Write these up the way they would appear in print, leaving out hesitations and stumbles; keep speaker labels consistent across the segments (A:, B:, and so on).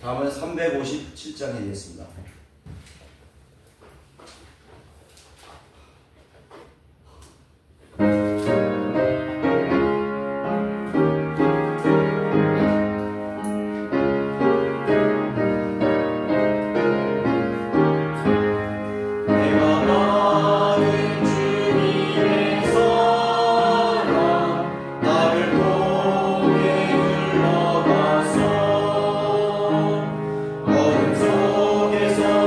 A: 다음은 357장에 되겠습니다.
B: 어둠 속에서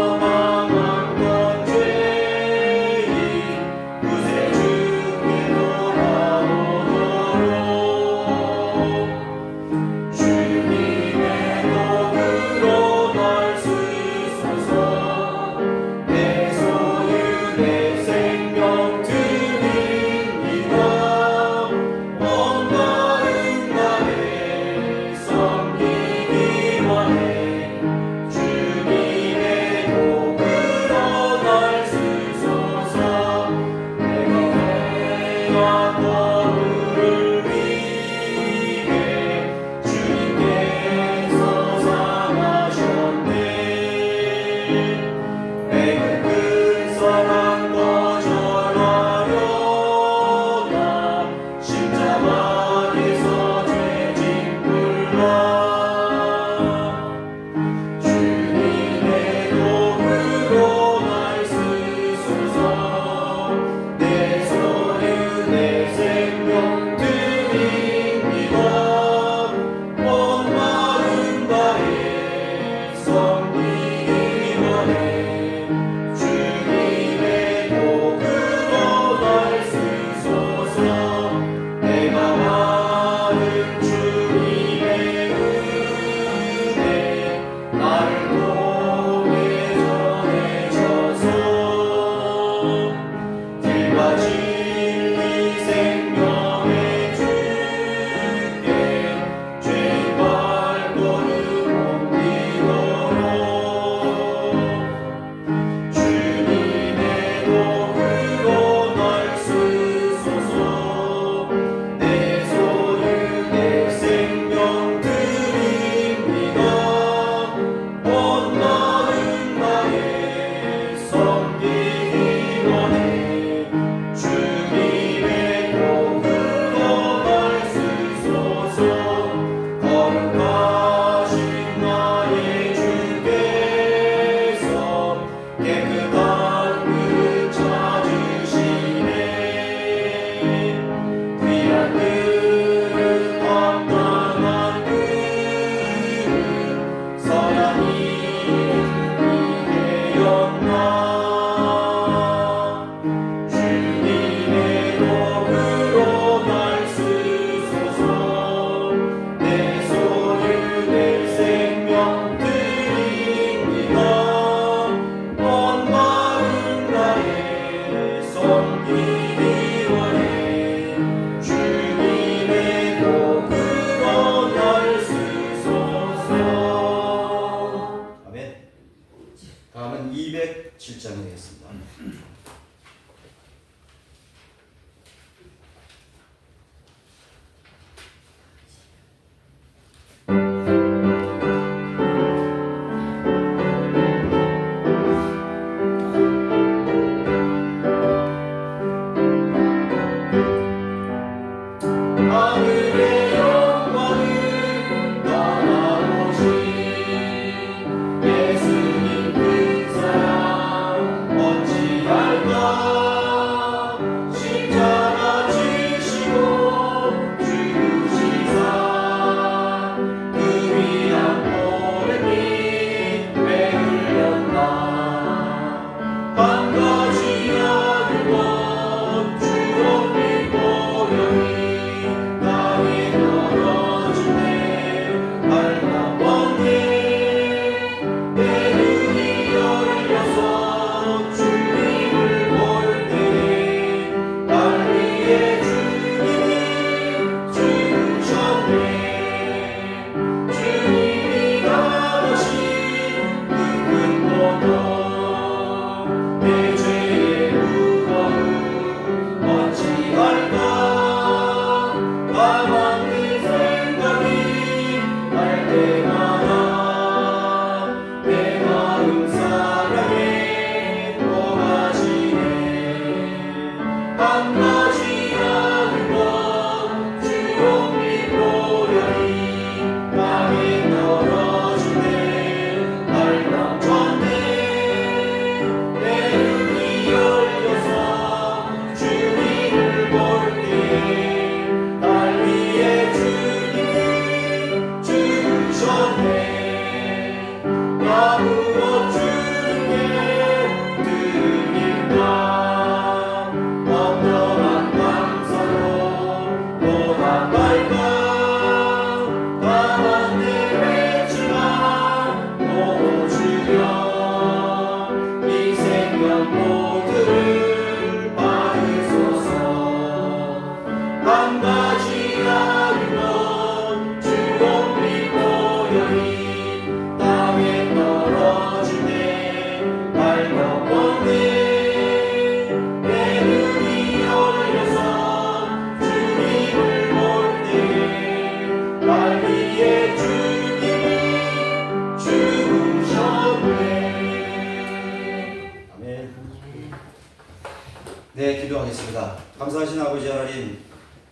A: 네, 기도하겠습니다. 감사하신 아버지 하나님,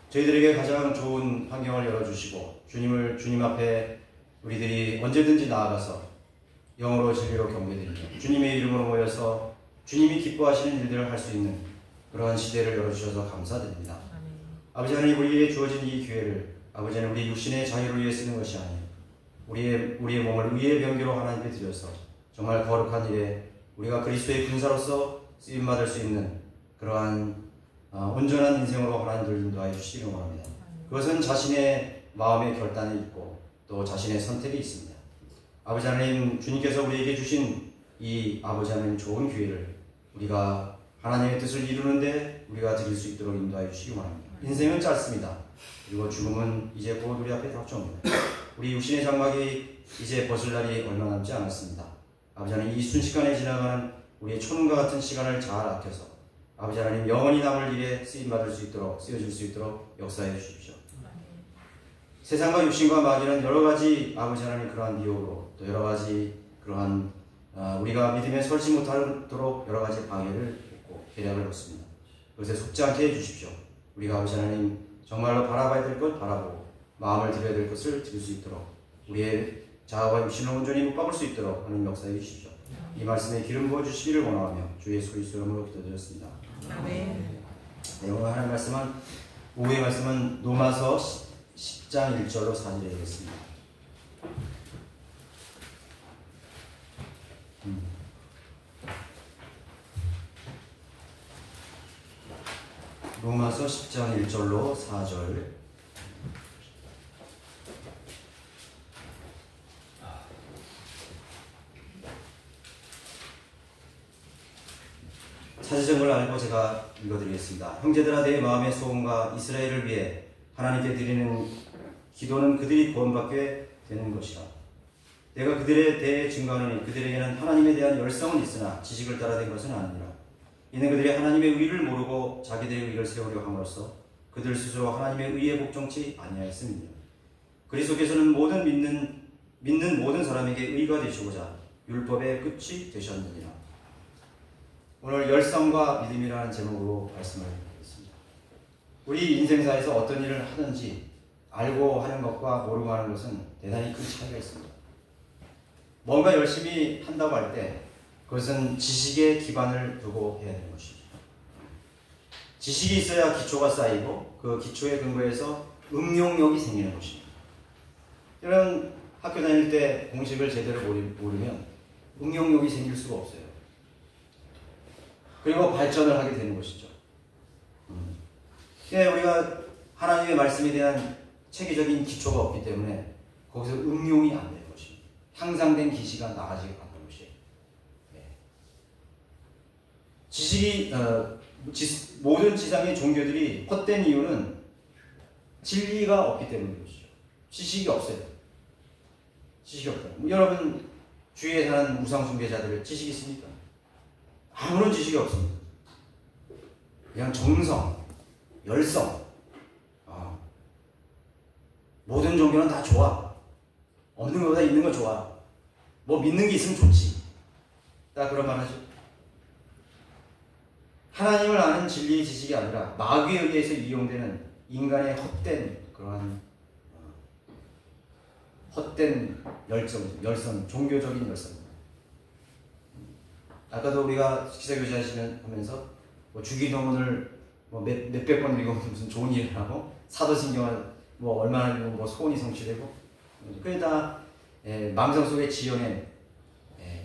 A: 저희들에게 가장 좋은 환경을 열어주시고 주님 앞에 우리들이 언제든지 나아가서 영으로 진리로 경배드리며 주님의 이름으로 모여서 주님이 기뻐하시는 일들을 할 수 있는 그러한 시대를 열어주셔서 감사드립니다. 아버지 하나님, 우리에게 주어진 이 기회를 아버지 하나님, 우리 육신의 자유를 위해 쓰는 것이 아니에요. 우리의 몸을 의의 병기로 하나님께 드려서 정말 거룩한 일에 우리가 그리스도의 군사로서 쓰임받을 수 있는 그러한 온전한 인생으로 하나님을 인도하여 주시기를 원합니다. 그것은 자신의 마음의 결단이 있고 또 자신의 선택이 있습니다. 아버지 하나님, 주님께서 우리에게 주신 이 아버지 하나님 좋은 기회를 우리가 하나님의 뜻을 이루는데 우리가 드릴 수 있도록 인도하여 주시기 원합니다. 인생은 짧습니다. 그리고 죽음은 이제 곧 우리 앞에 닥쳐옵니다. 우리 육신의 장막이 이제 벗을 날이 얼마 남지 않았습니다. 아버지 하나님, 이 순식간에 지나가는 우리의 초능과 같은 시간을 잘 아껴서 아버지 하나님, 영원히 남을 일에 쓰임받을 수 있도록, 쓰여질 수 있도록 역사해 주십시오. 세상과 육신과 마귀는 여러가지 아버지 하나님 그러한 미혹으로 또 여러가지 그러한 우리가 믿음에 설지 못하도록 여러가지 방해를 했고 계략을 했습니다. 그것에 속지 않게 해주십시오. 우리가 아버지 하나님 정말로 바라봐야 될 것 바라보고 마음을 드려야 될 것을 드릴 수 있도록 우리의 자아와 육신을 온전히 묵박을 수 있도록 하나님 역사해 주십시오. 이 말씀에 기름 부어주시기를 원하며 주 예수 그리스도 이름으로 기도드렸습니다. 아멘. 네, 오늘 하나님 말씀은 오후의 말씀은 로마서 10장 1절로 4절에 되겠습니다. 로마서 10장 1절로 4절. 사제점을 알고 제가 읽어드리겠습니다. 형제들아, 내 마음의 소원과 이스라엘을 위해 하나님께 드리는 기도는 그들이 구원받게 되는 것이라. 내가 그들에 대해 증거하노니 그들에게는 하나님에 대한 열성은 있으나 지식을 따라 된 것은 아니라 이는 그들이 하나님의 의를 모르고 자기들의 의를 세우려 함으로써 그들 스스로 하나님의 의에 복종치 아니하였음이니라. 그리스도께서는 믿는 모든 사람에게 의가 되시고자 율법의 끝이 되셨느니라. 오늘 열성과 믿음이라는 제목으로 말씀을 드리겠습니다. 우리 인생사에서 어떤 일을 하든지 알고 하는 것과 모르고 하는 것은 대단히 큰 차이가 있습니다. 뭔가 열심히 한다고 할 때 그것은 지식에 기반을 두고 해야 되는 것입니다. 지식이 있어야 기초가 쌓이고 그 기초에 근거해서 응용력이 생기는 것입니다. 이런 학교 다닐 때 공식을 제대로 모르면 응용력이 생길 수가 없어요. 그리고 발전을 하게 되는 것이죠. 우리가 하나님의 말씀에 대한 체계적인 기초가 없기 때문에 거기서 응용이 안 되는 것입니다. 향상된 기시가 나아지게 않는 것이에요. 지식이 모든 지상의 종교들이 헛된 이유는 진리가 없기 때문인 것이죠. 지식이 없어요. 지식이 없다. 여러분 주위에 사는 우상 숭배자들 지식이 있습니까? 아무런 지식이 없습니다. 그냥 정성, 열성. 모든 종교는 다 좋아. 없는 것보다 있는 거 좋아. 뭐 믿는 게 있으면 좋지. 다 그런 말 하죠. 하나님을 아는 진리의 지식이 아니라 마귀에 의해서 이용되는 인간의 헛된 그러한 헛된 열성, 종교적인 열성. 아까도 우리가 기사교시 하면서 뭐 주기도문을 뭐 몇백 번 읽으면 무슨 좋은 일을 하고 사도신경을 뭐 얼마나 읽으면 뭐 소원이 성취되고 그게 다 망상 속에 지어낸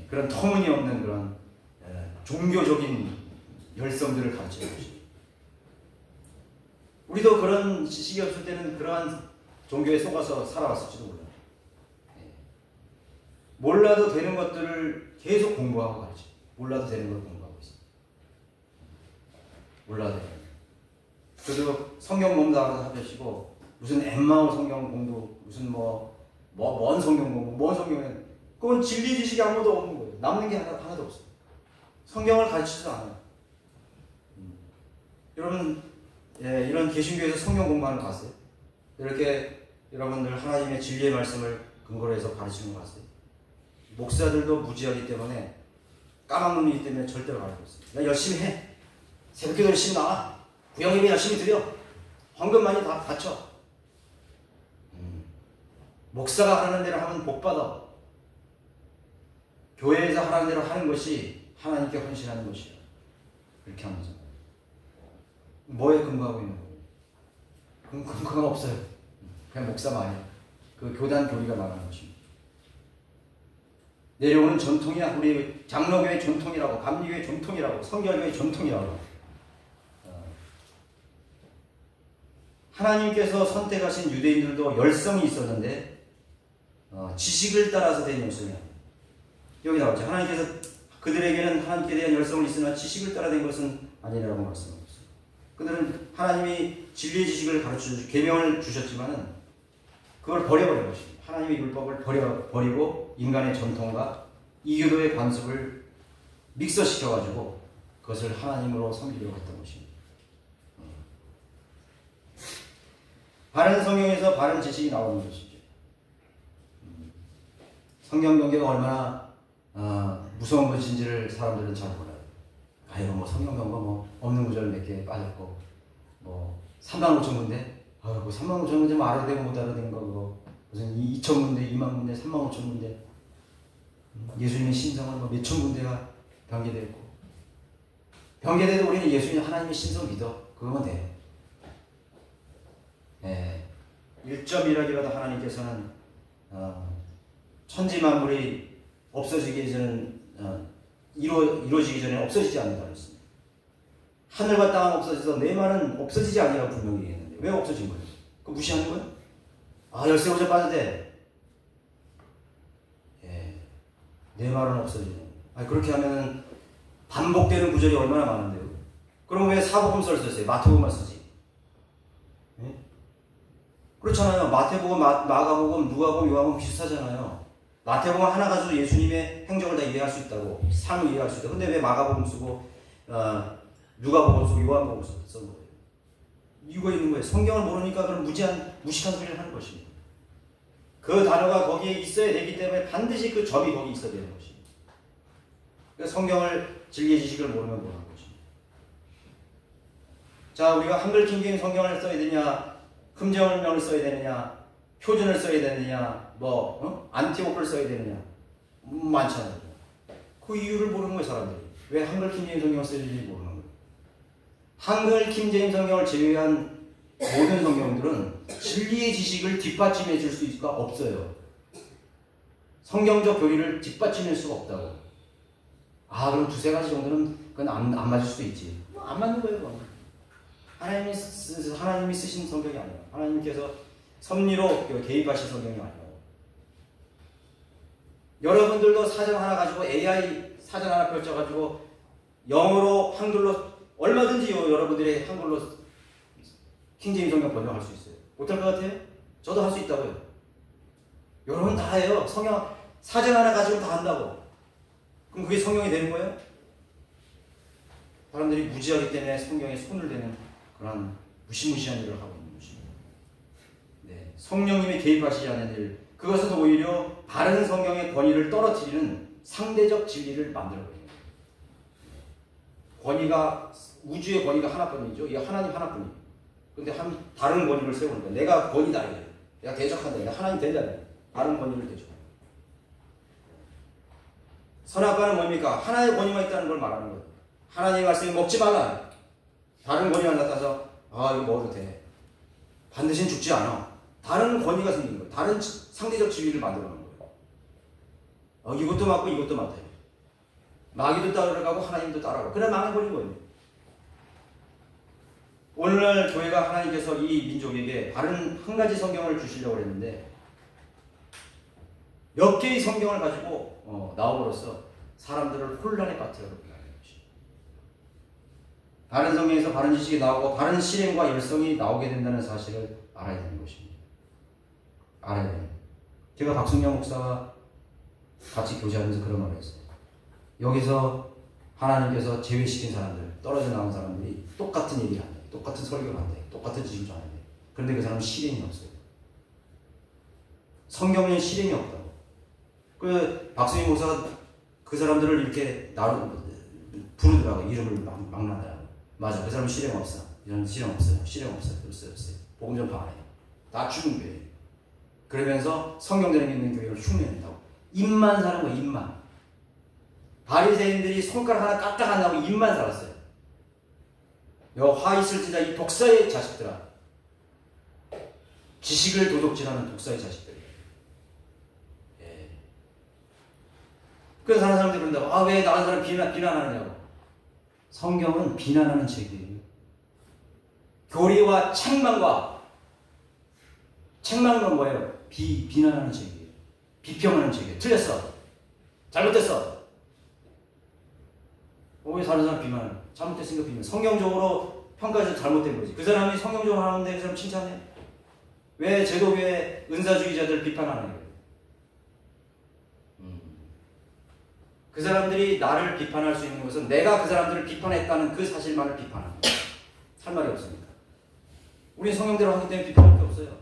A: 그런 터무니없는 그런 종교적인 열성들을 가르치는 것입니다. 우리도 그런 지식이 없을 때는 그러한 종교에 속아서 살아왔을지도 몰라요. 몰라도 되는 것들을 계속 공부하고 가르쳐. 몰라도 되는 걸 공부하고 있어요. 몰라도 되는 걸. 그래도 성경 공부하고 하시고 무슨 엠마오 성경 공부, 무슨 먼 성경 공부, 먼 성경은 그건 진리 지식이 아무도 없는 거예요. 남는 게 하나도 없어요. 성경을 가르치지도 않아요. 여러분, 이런 개신교에서 성경 공부하는 거 아세요? 이렇게 여러분들 하나님의 진리의 말씀을 근거로 해서 가르치는 거 아세요? 목사들도 무지하기 때문에 까만 눈이기 때문에 절대로 가르치고 있어요. 야, 열심히 해. 새벽기도 열심히 나와. 구역예배 열심히 드려. 헌금 많이 다 바쳐. 목사가 하라는 대로 하면 복 받아. 교회에서 하라는 대로 하는 것이 하나님께 헌신하는 것이야. 그렇게 하면서 뭐에 근거하고 있는 거예요? 근거가 없어요. 그냥 목사만이야. 그 교단 교리가 말하는 것입니다. 내려오는 전통이야. 우리 장로교회 전통이라고, 감리교회 전통이라고, 성결교회 전통이라고. 하나님께서 선택하신 유대인들도 열성이 있었는데 지식을 따라서 된 열성이야. 여기 나오죠. 하나님께서 그들에게는 하나님께 대한 열성을 있으나 지식을 따라 된 것은 아니라고 말씀하셨어요. 그들은 하나님이 진리의 지식을 가르쳐주시고 계명을 주셨지만은 그걸 버려버린 것입니다. 하나님의 율법을 버리고 인간의 전통과 이교도의 관습을 믹서시켜가지고 그것을 하나님으로 섬기려고 했던 것입니다. 바른 성경에서 바른 지식이 나오는 것이죠. 성경 경계가 얼마나 무서운 것인지를 사람들은 잘 몰라요. 아이고 뭐 성경 경과 뭐 없는 구절 몇 개 빠졌고 뭐 35,000군데 그 35,000군데 뭐 알아야 되고 못 알아야 되는 거 그거 무슨 2,000군데 20,000군데 35,000군데 예수님의 신성은 뭐 몇천 군데가 변개되고 변개돼도 우리는 예수님 하나님의 신성 믿어. 그거면 돼요. 1.1억이라도 하나님께서는 천지 만물이 없어지기 전에 이루어지기 전에 없어지지 않는다 그랬습니다. 하늘과 땅은 없어져서 내 말은 없어지지 않으라고 분명히 얘기했는데 왜 없어진 거예요? 그거 무시하는 거예요? 열쇠 고쳐 빠져대. 내 말은 없어지네. 그렇게 하면은 반복되는 구절이 얼마나 많은데요? 그럼 왜 사복음서를 썼어요? 마태복음만 쓰지? 그렇잖아요. 마태복음, 마가복음, 누가복음, 요한복음 비슷하잖아요. 마태복음 하나 가지고 예수님의 행적을 다 이해할 수 있다고, 삶을 이해할 수 있다고. 근데 왜 마가복음 쓰고 누가복음 쓰고 요한복음 쓴 거예요? 이유가 있는 거예요. 성경을 모르니까 그런 무식한 소리를 하는 것입니다. 그 단어가 거기에 있어야 되기 때문에 반드시 그 점이 거기 있어야 되는 것입니다. 그러니까 성경을 진리의 지식을 모르면 모르는 것입니다. 자, 우리가 한글 킹제임 성경을 써야 되냐, 금정을명을 써야 되느냐, 표준을 써야 되느냐, 안티오크를 써야 되느냐, 많잖아요. 그 이유를 모르는 거예요, 사람들이. 왜 한글 킹제임 성경을 써야지 모르는 거예요. 한글 킹제임 성경을 제외한 모든 성경들은 진리의 지식을 뒷받침해 줄 수가 없어요. 성경적 교리를 뒷받침할 수가 없다고. 그럼 두세 가지 정도는 그건 안 맞을 수도 있지. 안 맞는 거예요, 그건. 하나님이 쓰신 성경이 아니에요. 하나님께서 섭리로 개입하신 성경이 아니에요. 여러분들도 사전 하나 가지고 AI 사전 하나 펼쳐가지고 영어로 한글로 얼마든지 여러분들이 한글로 킹제임 성경 번역할 수 있어요. 못할 것 같아요? 저도 할 수 있다고요. 여러분 다 해요. 성경 사전 하나 가지고 다 한다고. 그럼 그게 성경이 되는 거예요? 사람들이 무지하기 때문에 성경에 손을 대는 그런 무시무시한 일을 하고 있는 것입니다. 성령님이 개입하시지 않은 일, 그것은 오히려 바른 성경의 권위를 떨어뜨리는 상대적 진리를 만들어버립니다. 권위가 우주의 권위가 하나뿐이죠. 이게 하나님 하나뿐이에요. 근데 다른 권위를 세우는 거예요. 내가 권위다 이래. 내가 대적한다. 내가 하나님 된다. 다른 권위를 대적한다. 선악과는 뭡니까? 하나의 권위만 있다는 걸 말하는 거예요. 하나님의 말씀이 먹지 말라. 다른 권위가 나타나서 이거 먹어도 돼. 반드시 죽지 않아. 다른 권위가 생기는 거예요. 다른 상대적 지위를 만들어 놓는 거예요. 이것도 맞고 이것도 맞다. 마귀도 따라가고 하나님도 따라가고. 그래 망해버린 거예요. 오늘날 교회가 하나님께서 이 민족에게 다른 한 가지 성경을 주시려고 했는데 몇 개의 성경을 가지고 나옴으로써 사람들을 혼란에 빠뜨려놓게 하는 것입니다. 다른 성경에서 바른 지식이 나오고 바른 실행과 열성이 나오게 된다는 사실을 알아야 되는 것입니다. 알아야 돼요. 제가 박승영 목사와 같이 교제하면서 그런 말을 했어요. 여기서 하나님께서 제외시킨 사람들, 떨어져 나온 사람들이 똑같은 얘기를 한다. 똑같은 설교를 한다. 똑같은 지식을 한다. 그런데 그 사람은 실행이 없어요. 성경에는 실행이 없다고. 그 박승희 목사가 그 사람들을 이렇게 부르더라고. 이름을 막 나더라고. 맞아. 그 사람은 실행 없어. 이런 실행 없어요. 실행 없어요. 그랬어요. 복음 전파 안 해요. 다 죽은 교회예요. 그러면서 성경대로 있는 교회를 흉내낸다고. 입만 사는 거예요. 입만. 바리새인들이 손가락 하나 까딱 안 나고 입만 살았어요. 화 있을 지다 이 독사의 자식들아. 지식을 도둑질하는 독사의 자식들이에요. 예. 그래서 다른 사람들이 그런다고. 왜 다른 사람 비난하느냐고. 성경은 비난하는 책이에요. 교리와 책망은 뭐예요? 비난하는 책이에요. 비평하는 책이에요. 틀렸어. 잘못됐어. 왜 다른 사람 비난을? 잘못됐으니까 비난. 성경적으로 평가해서 잘못된 거지. 그 사람이 성경적으로 하는데 그 사람 칭찬해? 왜 제도교회 은사주의자들 비판하는 거예요? 그 사람들이 나를 비판할 수 있는 것은 내가 그 사람들을 비판했다는 그 사실만을 비판하는 거예요. 할 말이 없습니다. 우리는 성경대로 하기 때문에 비판할 게 없어요.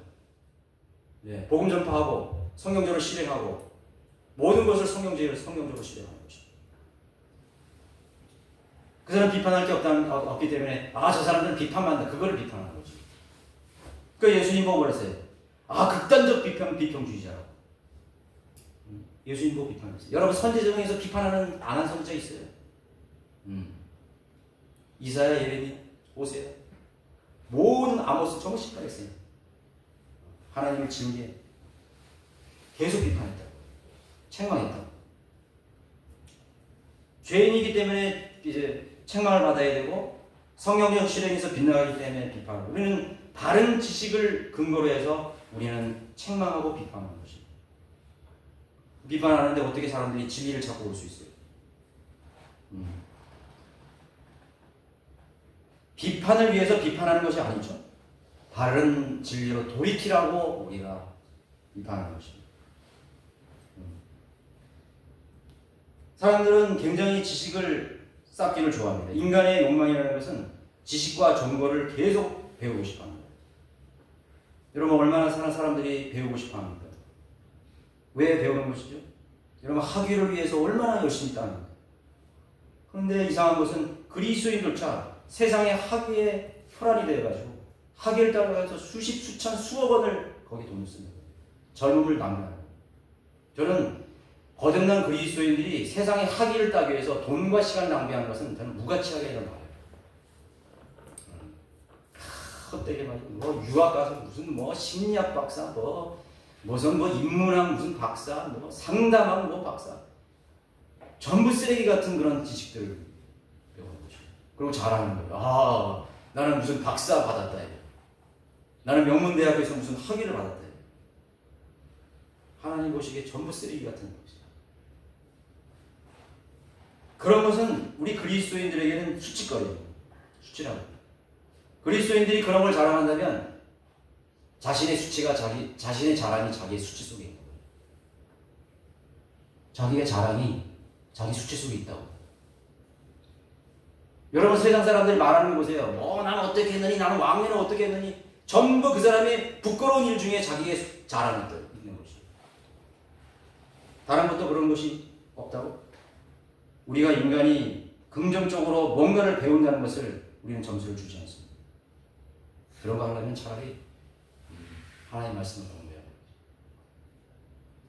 A: 네, 복음 전파하고 성경적으로 실행하고 모든 것을 성경적으로 실행하는 것입니다. 그 사람 비판할 게 없기 때문에 저 사람들은 비판만다. 그거를 비판하는 거지. 그 예수님 보고 그랬어요. 극단적 비평주의자라고. 예수님 보고 비판했어요. 여러분 선지자 중에서 비판하는 안 한 선지자 있어요. 이사야, 예레미야, 오세야. 모든 아모스 전부 비판했어요. 하나님을 징계해. 계속 비판했다고. 책망했다고. 죄인이기 때문에 이제 책망을 받아야 되고 성경적 실행에서 빗나가기 때문에 비판하고. 우리는 다른 지식을 근거로 해서 우리는 책망하고 비판하는 것입니다. 비판하는데 어떻게 사람들이 진리를 찾고 올 수 있어요? 비판을 위해서 비판하는 것이 아니죠. 바른 진리로 돌이키라고 우리가 비판하는 것입니다. 사람들은 굉장히 지식을 쌓기를 좋아합니다. 인간의 욕망이라는 것은 지식과 정보를 계속 배우고 싶어 합니다. 여러분 얼마나 사람들이 배우고 싶어 합니까? 왜 배우는 것이죠? 여러분 학위를 위해서 얼마나 열심히 따릅니까? 그런데 이상한 것은 그리스도인조차 세상의 학위에 혈안이 되어가지고 학위를 따라가서 수십, 수천, 수억 원을 거기 돈을 씁니다. 젊음을 낭비하는 거예요. 저는 거듭난 그리스도인들이 세상의 학위를 따기 위해서 돈과 시간을 낭비하는 것은 저는 무가치하게 일어나요. 헛되게 말이죠. 유학 가서 무슨 심리학 박사, 무슨 인문학 무슨 박사, 상담학 박사. 전부 쓰레기 같은 그런 지식들을 배우는 거죠. 그리고 잘하는 거예요. 나는 무슨 박사 받았다. 나는 명문대학에서 무슨 학위를 받았다. 하나님 보시기에 전부 쓰레기 같은 것이죠. 그런 것은 우리 그리스도인들에게는 수치거리입니다. 수치라고. 그리스도인들이 그런 걸 자랑한다면 자신의 수치가 자신의 자랑이 자기의 수치 속에 있는 거예요. 자기의 자랑이 자기 수치 속에 있다고. 여러분 세상 사람들이 말하는 거 보세요. 나는 어떻게 했느니, 나는 왕래는 어떻게 했느니. 전부 그 사람의 부끄러운 일 중에 자기의 자랑이 있는 것이죠. 다른 것도 그런 것이 없다고? 우리가 인간이 긍정적으로 뭔가를 배운다는 것을 우리는 점수를 주지 않습니다. 그런 거 하려면 차라리 하나님 말씀을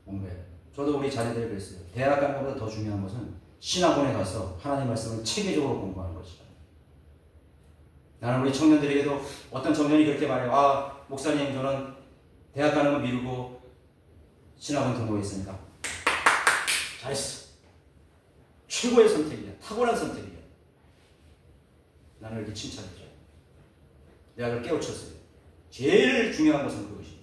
A: 공부해요. 저도 우리 자녀들이 그랬어요. 대학 가는 것보다 더 중요한 것은 신학원에 가서 하나님 말씀을 체계적으로 공부하는 것이다. 나는 우리 청년들에게도 어떤 청년이 그렇게 말해요. 아, 목사님, 저는 대학 가는 거 미루고 신학원 등록했으니까 잘했어. 최고의 선택이야. 탁월한 선택이야. 나는 이렇게 칭찬해줘요. 내가 그걸 깨우쳤어요. 제일 중요한 것은 그것입니다.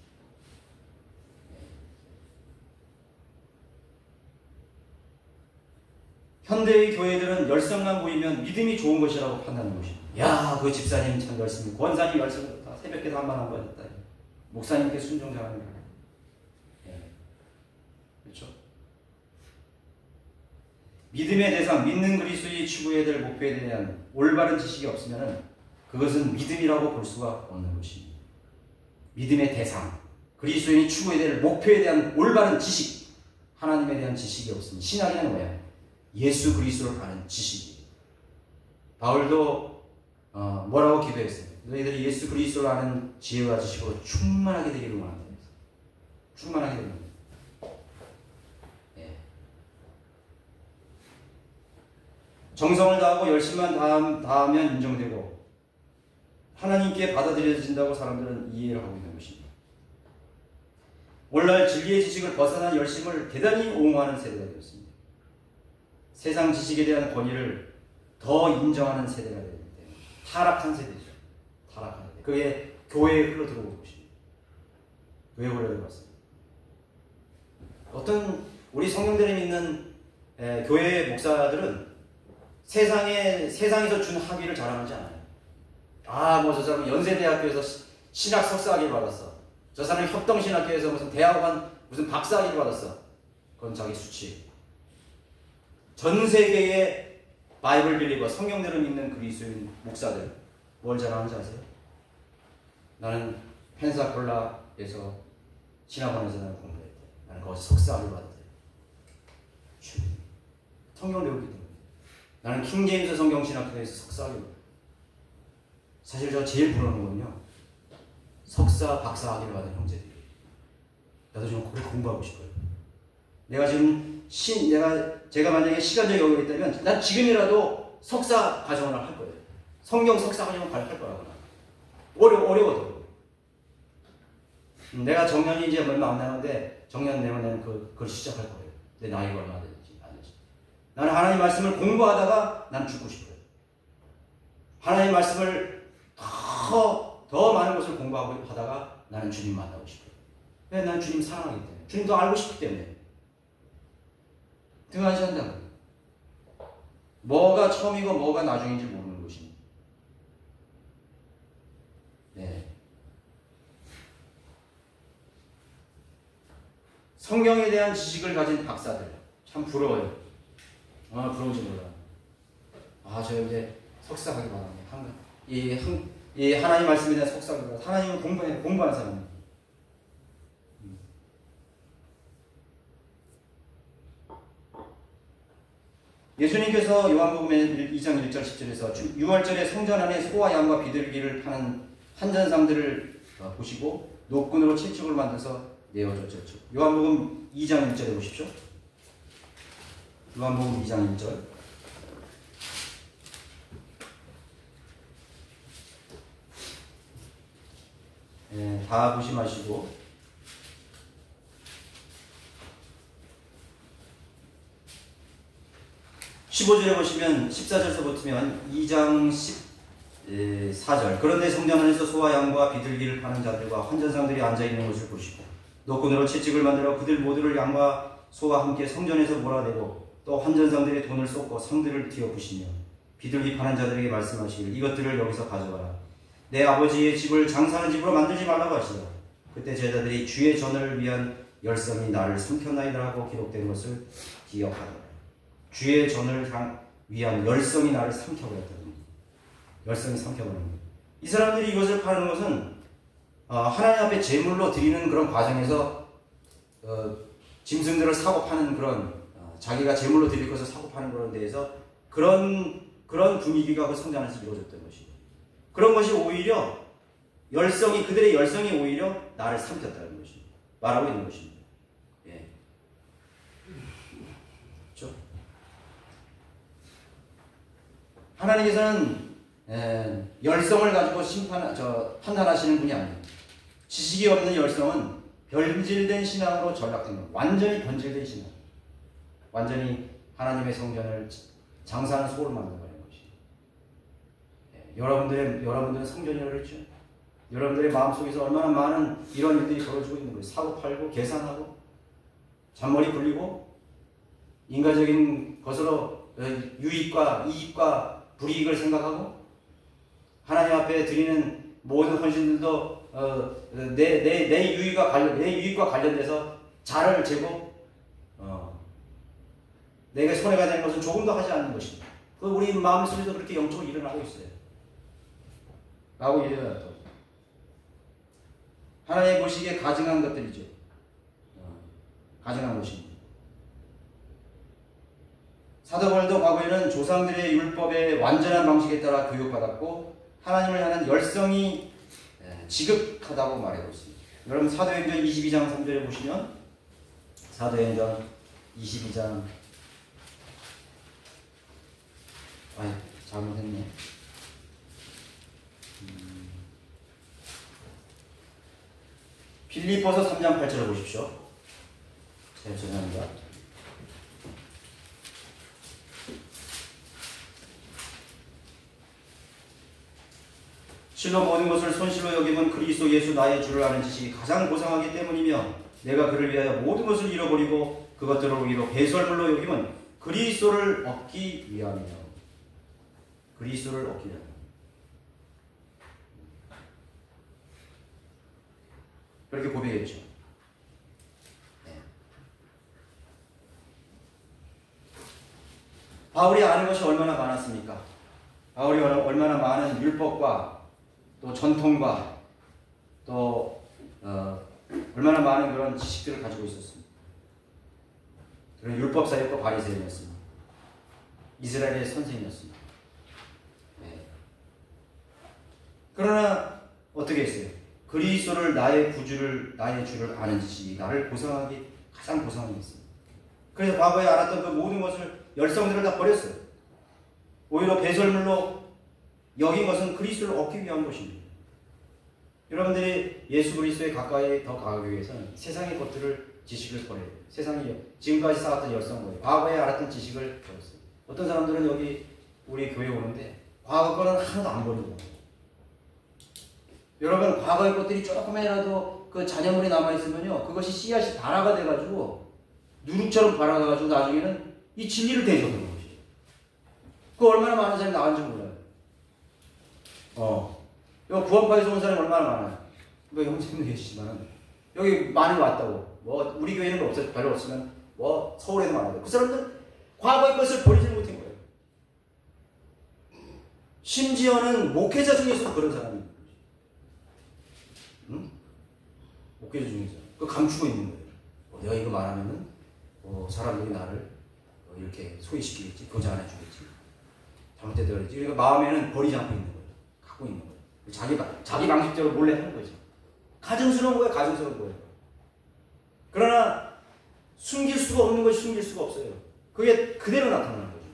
A: 현대의 교회들은 열성만 보이면 믿음이 좋은 것이라고 판단하는 것입니다. 야, 그 집사님 참 열심히, 권사님 열심히 했다. 새벽기도 한 번 한 번 했다. 목사님께 순종 잘하는 거예요. 그렇죠? 믿음의 대상, 믿는 그리스도의 추구해야 될 목표에 대한 올바른 지식이 없으면 그것은 믿음이라고 볼 수가 없는 것입니다. 믿음의 대상, 그리스도인이 추구해야 될 목표에 대한 올바른 지식, 하나님에 대한 지식이 없으면 신학이란 뭐야? 예수 그리스도를 아는 지식이에요. 바울도 뭐라고 기도했어요? 너희들이 예수 그리스도를 아는 지혜와 지식으로 충만하게 되기를 원한다. 충만하게 되는 거예요. 정성을 다하고 열심만 다하면 인정되고 하나님께 받아들여진다고 사람들은 이해를 하고 있는 것입니다. 오늘날 진리의 지식을 벗어난 열심을 대단히 옹호하는 세대가 되었습니다. 세상 지식에 대한 권위를 더 인정하는 세대가 되기 때문에 타락한 세대죠. 타락한 세대. 그게 교회에 흘러 들어온 것입니다. 교회에 흘러 들어왔습니다. 어떤 우리 성령들이 믿는 교회 목사들은 세상에서 준 학위를 자랑하지 않아요. 아, 뭐 저 사람은 연세대학교에서 신학 석사학위를 받았어. 저 사람은 협동신학교에서 무슨 대학원 무슨 박사학위를 받았어. 그건 자기 수치. 전 세계의 바이블 빌리버, 성경대로 믿는 그리스도인 목사들 뭘 자랑하는지 아세요? 나는 펜사콜라에서 신학원에서 나는 공부했대. 나는 거기서 석사학위를 받았대. 성경을 배우기 때문에. 나는 킹제임스 성경신학교에서 석사학위를 받았대. 사실 저 제일 부러운 건요, 석사, 박사학위를 받은 형제들이. 나도 좀 그렇게 공부하고 싶어요. 내가 지금 제가 만약에 시간적 여유가 있다면 난 지금이라도 석사 과정을 할 거예요. 성경 석사 과정을 할 거라고. 어려워도. 내가 정년이 이제 얼마 안 남았는데 정년 되면 나는 그걸 시작할 거예요. 내 나이가 얼마 되는지 안 되지. 나는 하나님 말씀을 공부하다가 난 죽고 싶어요. 하나님 말씀을 더 많은 것을 공부하고 하다가 나는 주님 만나고 싶어요. 왜? 난 주님 사랑하기 때문에. 주님 더 알고 싶기 때문에. 등한시 한다고. 뭐가 처음이고 뭐가 나중인지 모르는 것입니다. 네. 성경에 대한 지식을 가진 박사들. 참 부러워요. 부러운지 몰라요. 저 이제 석사학위 받았네. 이 하나님 말씀에 대한 석사학위 받았네. 하나님은 공부하는 사람입니다. 예수님께서 요한복음 2장 1절 10절에서 6월절에 성전 안에 소와 양과 비둘기를 파는 한전상들을 보시고 노끈으로 채찍을 만들어서 내어줬죠. 요한복음 2장 1절에 보십시오. 요한복음 2장 1절. 다 보시 마시고 15절에 보시면 14절에서 붙으면 2장 14절. 그런데 성전 안에서 소와 양과 비둘기를 파는 자들과 환전상들이 앉아있는 것을 보시고 노끈으로 채찍을 만들어 그들 모두를 양과 소와 함께 성전에서 몰아내고 또 환전상들의 돈을 쏟고 상들을 뒤엎으시며 비둘기 파는 자들에게 말씀하시길 이것들을 여기서 가져가라. 내 아버지의 집을 장사하는 집으로 만들지 말라고 하시더라. 그때 제자들이 주의 전을 위한 열성이 나를 삼켰나이다 하고 기록된 것을 기억하더라. 주의 전을 위한 열성이 나를 삼켜버렸다는 겁니다. 열성이 삼켜버린 겁니다. 이 사람들이 이것을 파는 것은 하나님 앞에 제물로 드리는 그런 과정에서 짐승들을 사고 파는 그런 자기가 제물로 드릴 것을 사고 파는 그런 데에서 그런 분위기가 그 성전 안에서 이루어졌던 것입니다. 그런 것이 오히려 그들의 열성이 오히려 나를 삼켰다는 것입니다. 말하고 있는 것입니다. 예. 그렇죠? 하나님께서는 열성을 가지고 판단하시는 분이 아니에요. 지식이 없는 열성은 변질된 신앙으로 전락된 것. 완전히 변질된 신앙. 완전히 하나님의 성전을 장사하는 소를 만들어버리는 것입니다. 여러분들은 성전이라고 그랬죠. 여러분들의 마음속에서 얼마나 많은 이런 일들이 벌어지고 있는 거예요. 사고 팔고 계산하고 잔머리 굴리고 인간적인 것으로 유익과 이익과 불이익을 생각하고 하나님 앞에 드리는 모든 헌신들도 내 유익과 관련돼서 자를 재고 내게 손해가 되는 것은 조금도 하지 않는 것입니다. 우리 마음속에도 그렇게 영적으로 일어나고 있어요. 라고 얘기해요. 또 하나님 보시기에 가증한 것들이죠. 가증한 것입니다. 사도 바울도 과거에는 조상들의 율법의 완전한 방식에 따라 교육받았고 하나님을 향한 열성이 지극하다고 말하고 있습니다. 여러분 사도행전 22장 3절에 보시면 사도행전 22장 잘못했네. 빌립보서 3장 8절을 보십시오. 죄송합니다. 실로 모든 것을 손실로 여김은 그리스도 예수 나의 주를 아는 지식이 가장 고상하기 때문이며 내가 그를 위하여 모든 것을 잃어버리고 그것들을 오히려 배설물로 여김은 그리스도를 얻기 위함이며 그리스도를 얻기 위함. 그렇게 고백했죠. 바울이 아는 것이 얼마나 많았습니까? 바울이 얼마나 많은 율법과 또 전통과 또 얼마나 많은 그런 지식들을 가지고 있었습니다. 그런 율법사역과 바리새인이었습니다. 이스라엘의 선생이었습니다. 그러나 어떻게 했어요? 그리스도를 나의 주를 아는 지식이 나를 가장 고상하게 했습니다. 그래서 과거에 알았던 그 모든 것을 열성들을 다 버렸어요. 오히려 배설물로 여긴 것은 그리스도를 얻기 위한 것입니다. 여러분들이 예수 그리스도에 가까이 더 가기 위해서는 세상의 것들을 지식을 버려야 돼요. 세상이 지금까지 쌓았던 열성을 과거에 알았던 지식을 버렸어요. 어떤 사람들은 여기 우리 교회 오는데 과거 거는 하나도 안 버리는 거예요. 여러분 과거의 것들이 조금이라도 그 잔여물이 남아있으면요 그것이 씨앗이 발화가 돼가지고 누룩처럼 발화가가지고 나중에는 이 진리를 대적하는 것이죠. 그 얼마나 많은 사람이 나간지 몰라요. 여기 구원파에서 온 사람이 얼마나 많아요. 뭐 형제님도 계시지만 여기 많이 왔다고. 뭐 우리 교회는 별로 없으면 뭐 서울에도 많아요. 그 사람들 과거의 것을 버리지 못한 거예요. 심지어는 목회자 중에서도 그런 사람이 있는 거죠. 응? 목회자 중에서 그거 감추고 있는 거예요. 내가 이거 말하면은 사람들이 나를 이렇게 소외시키겠지, 교제 안 해주겠지, 잘못되다 그랬지. 그러니까 마음에는 버리지 않고 있는 거예요. 갖고 있는 거예요. 자기 방식대로 몰래 하는 거죠. 가증스러운 거예요, 가증스러운 거예요. 그러나 숨길 수가 없는 것이 숨길 수가 없어요. 그게 그대로 나타나는 거죠.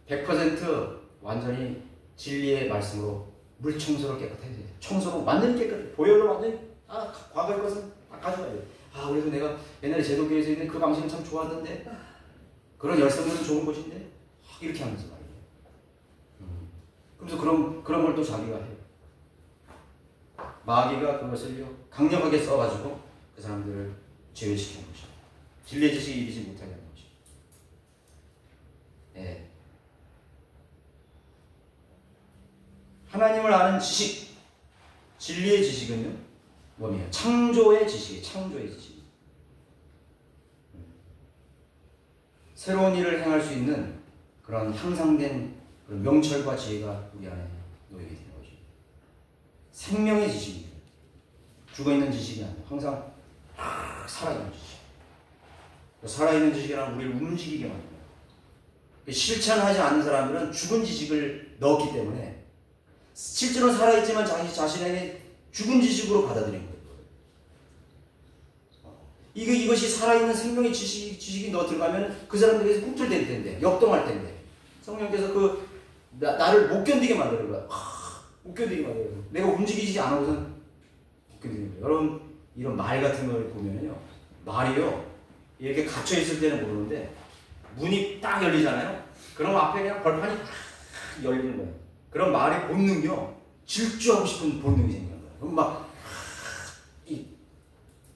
A: 100% 완전히 진리의 말씀으로 물 청소를 깨끗해야 돼요. 청소로 완전히 깨끗해. 보혈로 완전히 과거의 것은 다 가져가야 돼요. 그래도 내가 옛날에 제도교회에서 있는 그 방식은 참 좋았는데 그런 열성들은 좋은 것인데 이렇게 하면서 말이에요. 그래서 그런 걸 또 자기가 해요. 마귀가 그것을 강력하게 써가지고 그 사람들을 제외시키는 것이죠. 진리의 지식이 이기지 못하게 하는 것이죠. 하나님을 아는 지식, 진리의 지식은요, 뭐냐? 창조의 지식이에요. 창조의 지식. 새로운 일을 행할 수 있는 그런 향상된 그런 명철과 지혜가 우리 안에 놓이게 되는 거죠. 생명의 지식이에요. 죽어있는 지식이 아니에요. 항상 살아있는 지식. 살아있는 지식이란 우리를 움직이게 만듭니다. 실천하지 않는 사람들은 죽은 지식을 넣었기 때문에 실제로 살아있지만 자기 자신에게 죽은 지식으로 받아들인 거예요. 이것이 살아있는 생명의 지식이 너 들어가면 그 사람들에게서 꿈틀댈 텐데, 역동할 텐데, 성령께서 나를 못 견디게 만드는 거야. 못 견디게 만드는 거야. 내가 움직이지 않아서는 못 견디는 거야. 여러분, 이런 말 같은 걸 보면요, 말이요, 이렇게 갇혀있을 때는 모르는데, 문이 딱 열리잖아요? 그럼 앞에 그냥 벌판이 딱 열리는 거예요. 그럼 말의 본능이요, 질주하고 싶은 본능이 생기는 거예요. 그럼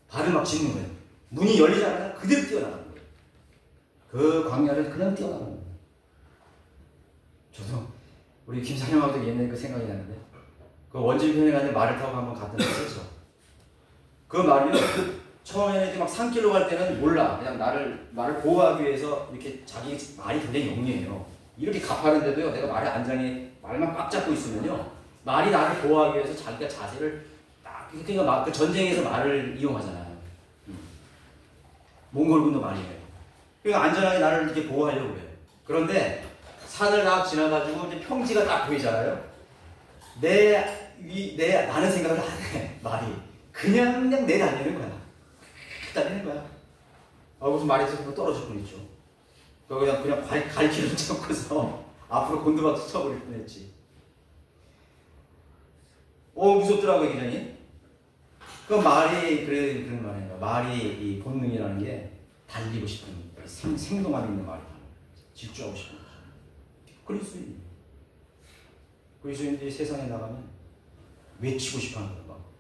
A: 발을 막 짚는 거예요. 문이 열리자마자 그대로 뛰어나가는 거예요. 그 광야를 그냥 뛰어나가는 거예요. 저도 우리 김사령하고도 옛날에 그 생각이 나는데, 그 원주민편에 가는데 말을 타고 한번 갔던 적이 있었죠. 그 말이요, 처음에는 이렇게 막 산길로 갈 때는 몰라. 그냥 말을 보호하기 위해서 이렇게 자기 말이 굉장히 영리해요. 이렇게 가파른데도요, 내가 말의 안장에 말만 꽉 잡고 있으면요, 말이 나를 보호하기 위해서 자기가 자세를 딱, 그러니까 그 전쟁에서 말을 이용하잖아요. 몽골군도 많이 해요. 그러니까 안전하게 나를 이렇게 보호하려고 그래요. 그런데 산을 딱 지나가지고 이제 평지가 딱 보이잖아요. 나는 생각을 안 해. 말이 그냥 내달리는 거야. 달리는 거야. 무슨 말이 있어서 떨어질 뿐이죠. 그냥 갈길을 잡고서 앞으로 곤두박질 쳐버릴 뿐이었지. 무섭더라고요, 굉장히. 그 말이 그런 말이에요. 말이 이 본능이라는 게 달리고 싶은, 생동감 있는 말이다. 질주하고 싶은 거죠. 그리스도인들이 세상에 나가면 외치고 싶어 하는 거야. 막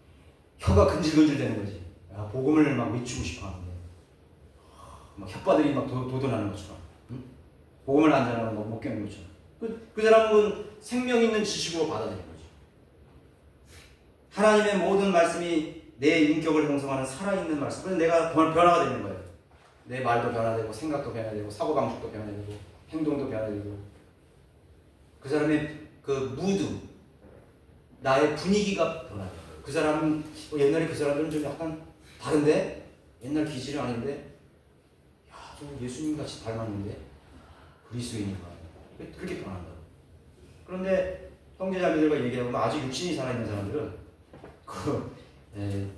A: 혀가 근질근질 되는 거지. 복음을 막 외치고 싶어 하는데, 막 혓바들이 막 도전하는 것처럼, 응? 복음을 안 전하는 거 못 겪는 것처럼. 그 사람은 생명 있는 지식으로 받아들이는 거지. 하나님의 모든 말씀이 내 인격을 형성하는 살아있는 말씀. 그래서 내가 변화가 되는 거예요. 내 말도 변화되고, 생각도 변화되고, 사고방식도 변화되고, 행동도 변화되고. 그 사람의 그 무드, 나의 분위기가 변화돼요. 그 사람은, 옛날에 그 사람들은 좀 약간 다른데? 옛날 기질이 아닌데? 야, 좀 예수님 같이 닮았는데? 그리스도인인가? 그렇게 변한다고. 그런데 형제자매들과 얘기하면 아직 육신이 살아있는 사람들은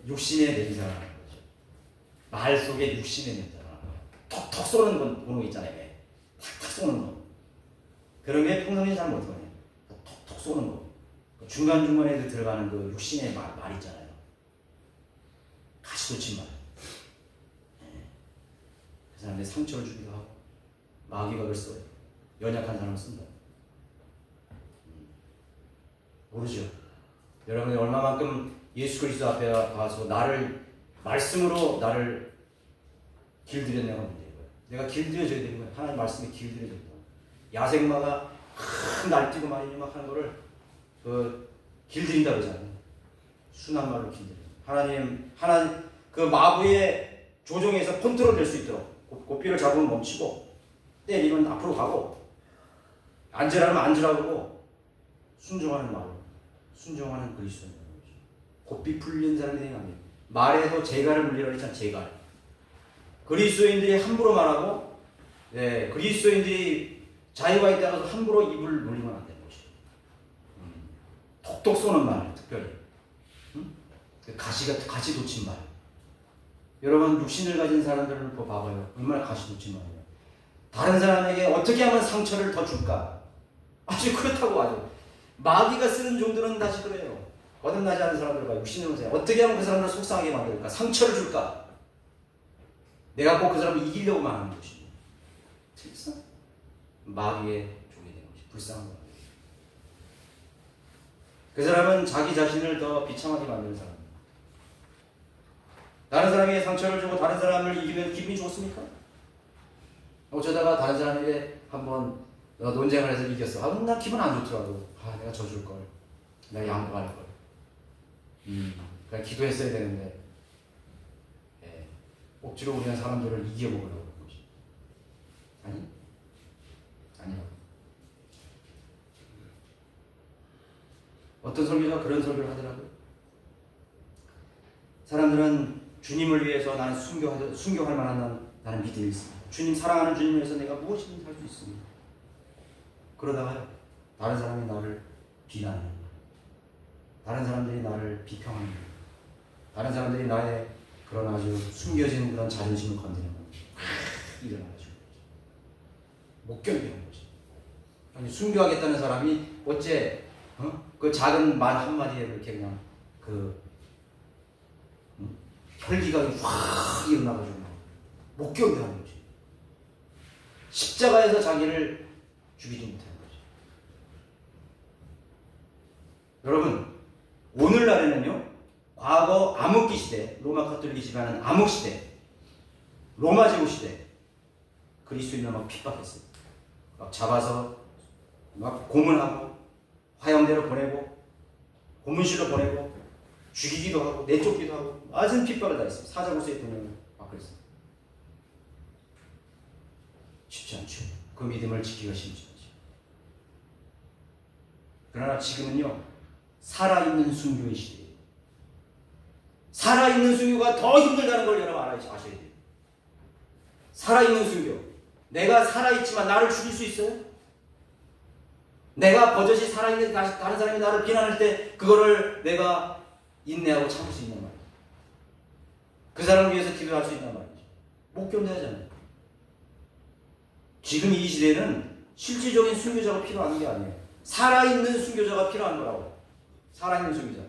A: 육신의 냄새가 나는 거죠. 말 속에 육신의 냄새가 나는 거예요. 톡톡 쏘는 건 보는 거 있잖아요. 탁탁 쏘는 거. 그런 게 평소에 잘 못하거든요. 톡톡 쏘는 거. 중간중간에 들어가는 그 육신의 말 있잖아요. 가시돋친 말. 그 사람의 상처를 주기도 하고, 마귀가 써요. 연약한 사람을 쓴다. 모르죠. 여러분이 얼마만큼 예수 그리스도 앞에 가서 말씀으로 나를 길들였냐가 문제인 거예요. 내가 길들여져야 되는 거예요. 하나님 말씀에 길들여져야 돼요. 야생마가 날뛰고 말이니 막 하는 거를 길들인다 그러잖아요. 순한 말로 길들여. 하나님 그 마부의 조종에서 컨트롤 될 수 있도록 고삐를 잡으면 멈추고, 때리면 앞으로 가고, 앉으라면 앉으라고 순종하는 말로, 순종하는 그리스도인 거죠. 고삐 풀린 사람이 되는 게 아니에요. 말에도 재갈을 물리라고 했잖아요. 재갈. 그리스도인들이 함부로 말하고, 그리스도인들이 자유가 있다가 함부로 입을 놀리면 안 되는 것이죠. 톡톡 쏘는 말, 특별히. 가시 돋친 말. 여러분, 육신을 가진 사람들을 봐봐요. 얼마나 가시 돋친 말이에요. 다른 사람에게 어떻게 하면 상처를 더 줄까? 아주 그렇다고 아주. 마귀가 쓰는 종들은 다시 그래요. 거듭나지 않은 사람들 봐. 육신을 보세요. 어떻게 하면 그 사람을 속상하게 만들까? 상처를 줄까? 내가 꼭 그 사람을 이기려고만 하는 것입니다. 특성? 마귀의 종이 되는 것이 불쌍한 거예요. 그 사람은 자기 자신을 더 비참하게 만드는 사람입니다. 다른 사람에게 상처를 주고 다른 사람을 이기면 기분이 좋습니까? 어쩌다가 다른 사람에게 한번 논쟁을 해서 이겼어. 나 기분 안 좋더라고. 내가 져줄 걸. 내가 양보할 걸. 그냥 기도했어야 되는데, 억지로 그냥 사람들을 이겨먹으려고 그런 거지. 아니요. 어떤 설교가 그런 설교를 하더라고요. 사람들은 주님을 위해서 나는 순교할 만한 나는 믿음이 있습니다. 주님 사랑하는 주님을 위해서 내가 무엇이든지 할 수 있습니다. 그러다가요, 다른 사람이 나를 비난하는 거예요. 다른 사람들이 나를 비평하는 거예요. 다른 사람들이 나의 그런 아주 숨겨진 그런 자존심을 건드리는 거예요. 일어나가지고 못 견디는 거지. 아니, 순교하겠다는 사람이 어째 그 작은 말 한마디에 그렇게 그냥 혈기가 확 일어나가지고 못 견뎌하는 거지. 십자가에서 자기를 죽이지 못하는 거지. 여러분, 오늘날에는요, 과거 암흑기 시대, 로마 카톨릭이 지배하는 암흑 시대, 로마 제국 시대, 그리스도인을 막 핍박했어요. 막 잡아서 막 고문하고 화형대로 보내고 고문실로 보내고 죽이기도 하고 내쫓기도 하고 맞은 핍박을 다 했어요. 사자고스의 대통령을 막 그랬어요. 쉽지 않죠. 그 믿음을 지키기가 쉽지 않죠. 그러나 지금은요, 살아있는 순교의 시대예요. 살아있는 순교가 더 힘들다는 걸 여러분 아셔야 돼요. 살아있는 순교. 내가 살아있지만 나를 죽일 수 있어요? 내가 버젓이 살아있는 다른 사람이 나를 비난할 때 그거를 내가 인내하고 참을 수 있단 말이에요. 그 사람을 위해서 기도할 수 있단 말이죠. 못 견뎌하잖아요. 지금 이 시대는 실질적인 순교자가 필요한 게 아니에요. 살아있는 순교자가 필요한 거라고. 살아있는 순교자.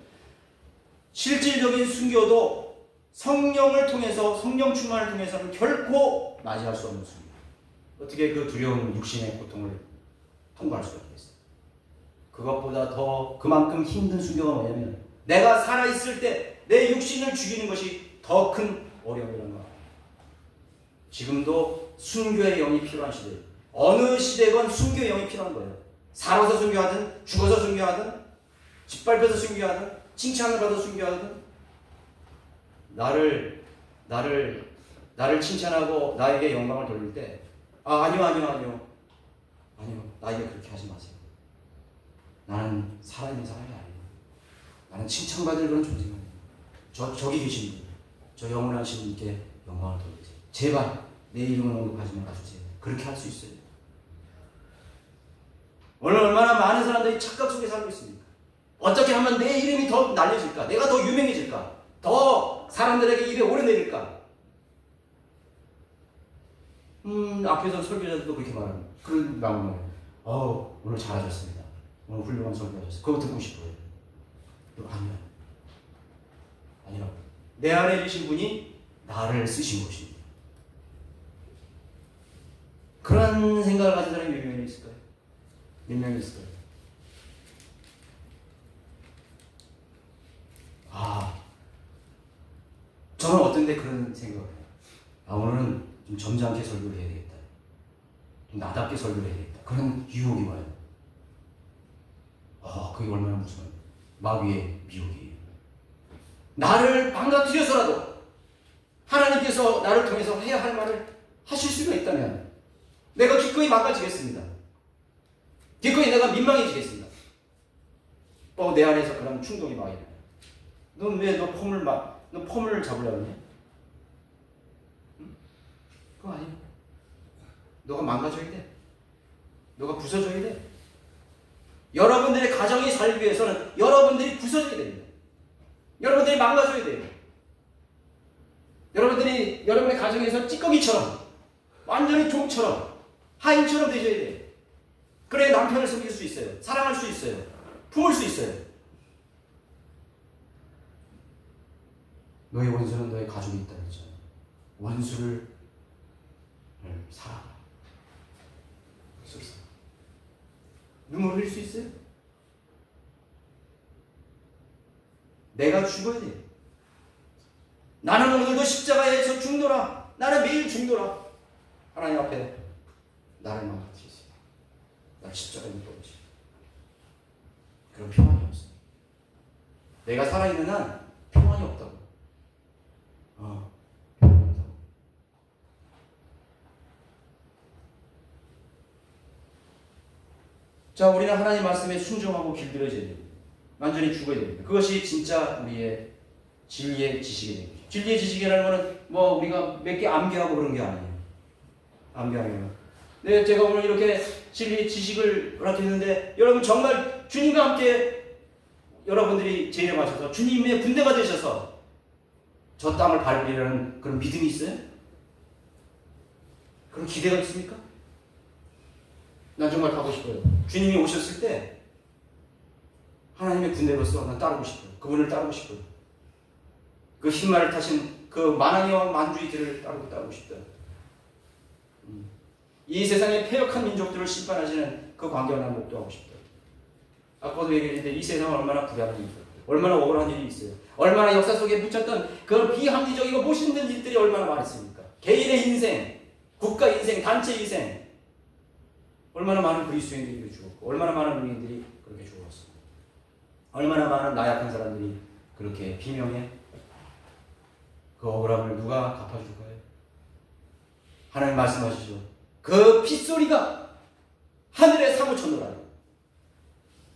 A: 실질적인 순교도 성령을 통해서, 성령 충만을 통해서는 결코 맞이할 수 없는 순교. 어떻게 그 두려운 육신의 고통을 통과할 수가 있겠어요? 그것보다 더 그만큼 힘든 순교가 뭐냐면, 내가 살아있을 때 내 육신을 죽이는 것이 더 큰 어려움이라는 거야. 지금도 순교의 영이 필요한 시대예요. 어느 시대건 순교의 영이 필요한 거예요. 살아서 순교하든 죽어서 순교하든 짓밟혀서 순교하든 칭찬을 받아 순교하든 나를 칭찬하고 나에게 영광을 돌릴 때 아니요 나에게 그렇게 하지 마세요. 나는 살아있는 사람이 아니에요. 나는 칭찬받을 그런 존재가 아니에요. 저기 계신 분, 저 영원하신 분께 영광을 돌리세요. 제발 내 이름을 언급하지 말아주세요. 그렇게 할 수 있어요. 오늘 얼마나 많은 사람들이 착각 속에 살고 있습니까? 어떻게 하면 내 이름이 더 날려질까? 내가 더 유명해질까? 더 사람들에게 입에 오르내릴까? 앞에서 설교자들도 그렇게 말합니다. 그런 마음으로 오늘 잘하셨습니다. 오늘 훌륭한 설교하셨어요. 그거 듣고 싶어요. 아니라고. 내 안에 계신 분이 나를 쓰신 것입니다. 그런 생각을 가진 사람이 몇 명이 있을까요? 몇 명이 있을까요? 저는 어떤데 그런 생각을 해요. 오늘은 좀 점잖게 설교를 해야 되겠다. 좀 나답게 설교를 해야 되겠다. 그런 유혹이 와요. 그게 얼마나 무서워요. 마귀의 미혹이에요. 나를 망가뜨려서라도 하나님께서 나를 통해서 해야 할 말을 하실 수가 있다면 내가 기꺼이 망가지겠습니다. 기꺼이 내가 민망해지겠습니다. 내 안에서 그런 충동이 막 일어나요. 넌 왜 너 폼을 잡으려고 하냐? 그거 아니야. 너가 망가져야 돼. 너가 부서져야 돼. 여러분들의 가정이 살기 위해서는 여러분들이 부서져야 됩니다. 여러분들이 망가져야 돼요. 여러분들이 여러분의 가정에서 찌꺼기처럼 완전히 종처럼 하인처럼 되셔야 돼요. 그래야 남편을 섬길 수 있어요. 사랑할 수 있어요. 품을 수 있어요. 너의 원수는 너의 가족이 있다 그랬잖아요. 원수를 사랑하라. 눈물 흘릴 수 있어요? 내가 죽어야 돼요. 나는 오늘도 십자가에서 죽노라. 나는 매일 죽노라. 하나님 앞에 나를 망가뜨리세요. 나 십자가에 못 떨어지세요. 그런 평안이 없어요. 내가 살아있는 한 평안이 없다고. 평안이 없다고. 자, 우리는 하나님 말씀에 순종하고 길들여져야 됩니다. 완전히 죽어야 됩니다. 그것이 진짜 우리의 진리의 지식이 됩니다. 진리의 지식이라는 것은 우리가 몇 개 암기하고 그런 게 아니에요. 암기하는 거. 네, 제가 오늘 이렇게 진리 지식을 허락했는데 여러분 정말 주님과 함께 여러분들이 재림하셔서 주님의 군대가 되셔서 저 땅을 밟으리라는 그런 믿음이 있어요? 그런 기대가 있습니까? 난 정말 가고 싶어요. 주님이 오셨을 때 하나님의 군대로서 난 따르고 싶어요. 그분을 따르고 싶어요. 그 흰말을 타신 그 만왕의 만주의 길을 따르고 싶다. 이 세상의 패역한 민족들을 심판하시는 그 광경을 난 목도하고 싶다. 아까도 얘기했는데 이 세상은 얼마나 불안한 일이 있어요. 얼마나 억울한 일이 있어요. 얼마나 역사 속에 묻혔던 그 비합리적이고 못있는 일들이 얼마나 많았습니까? 개인의 인생, 국가 인생, 단체 인생, 얼마나 많은 그리스도인들이 죽었고 얼마나 많은 의인들이 그렇게 죽었습니다. 얼마나 많은 나약한 사람들이 그렇게 비명해 그 억울함을 누가 갚아줄 거예요? 하나님 말씀하시죠. 그 핏소리가 하늘에 사무쳤노라.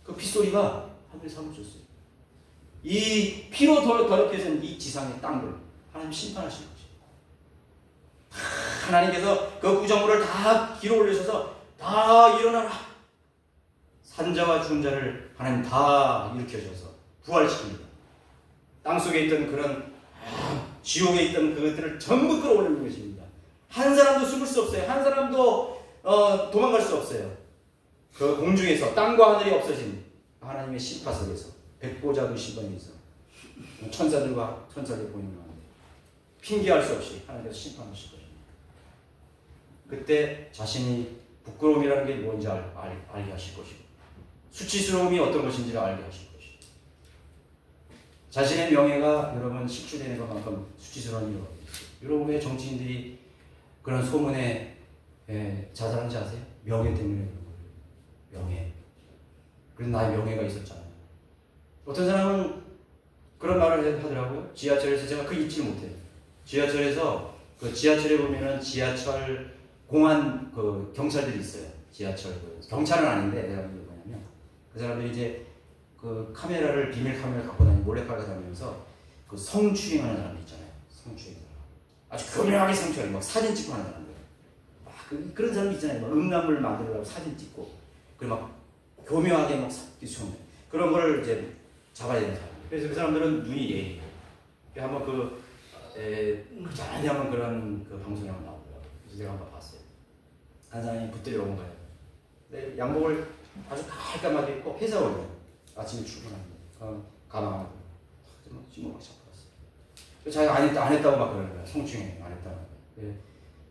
A: 그 핏소리가 하늘에 사무쳤어요. 이 피로 더럽혀진 이 지상의 땅을 하나님 심판하실 것이에요. 하나님께서 그 구정물을 다 길어 올리셔서 다 일어나라. 산자와 죽은 자를 하나님 다 일으켜줘서 부활시킵니다. 땅속에 있던 그런 지옥에 있던 그것들을 전부 끌어올리는 것입니다. 한 사람도 숨을 수 없어요. 한 사람도 도망갈 수 없어요. 그 공중에서 땅과 하늘이 없어진 하나님의 심판석에서 백보자도 심판에서 천사들과 천사들 보이는 가운데 핑계할 수 없이 하나님께서 심판하실 것입니다. 그때 자신이 부끄러움이라는 게 뭔지 알게 하실 것이고 수치스러움이 어떤 것인지를 알게 하실 것이고 자신의 명예가 여러분 실추되는 것만큼 수치스러운 일이 없어요. 여러분 왜 정치인들이 그런 소문에 자살한지 아세요? 명예 때문에 그런 거예요. 명예. 그래서 나의 명예가 있었잖아요. 어떤 사람은 그런 말을 하더라고요. 지하철에서 제가 그 잊지 못해요. 지하철에서 그 지하철에 보면은 지하철 공안 그 경찰들이 있어요. 지하철 경찰은 아닌데 내가 뭐냐면 그 사람들이 이제 그 카메라를 비밀 카메라 갖고 다니고 몰래 깔고 다니면서 그 성추행하는 사람들 있잖아요. 성추행. 아주 교묘하게 성추행, 막 사진 찍고 하는 사람들. 막 그런 사람이 있잖아요. 막 음란물 만들려고 사진 찍고 그리고 막 교묘하게 막 성추행. 그런 걸 이제 잡아야 되는 사람들. 그래서 그 사람들은 눈이 예의해요. 한번 자세히 한번 그런 그 방송에 한번 나오더라고요. 그래서 제가 한번 봤어요. 한 사람이 붙들려 온 거예요. 근데 양복을 아주 깔끔하게 입고 회사 오면 아침에 출근합니다. 가방 하나 들고 찜먹고 잡아갔어요. 자기가 안 했다고 막 그러는 거예요. 성추행 안 했다고. 그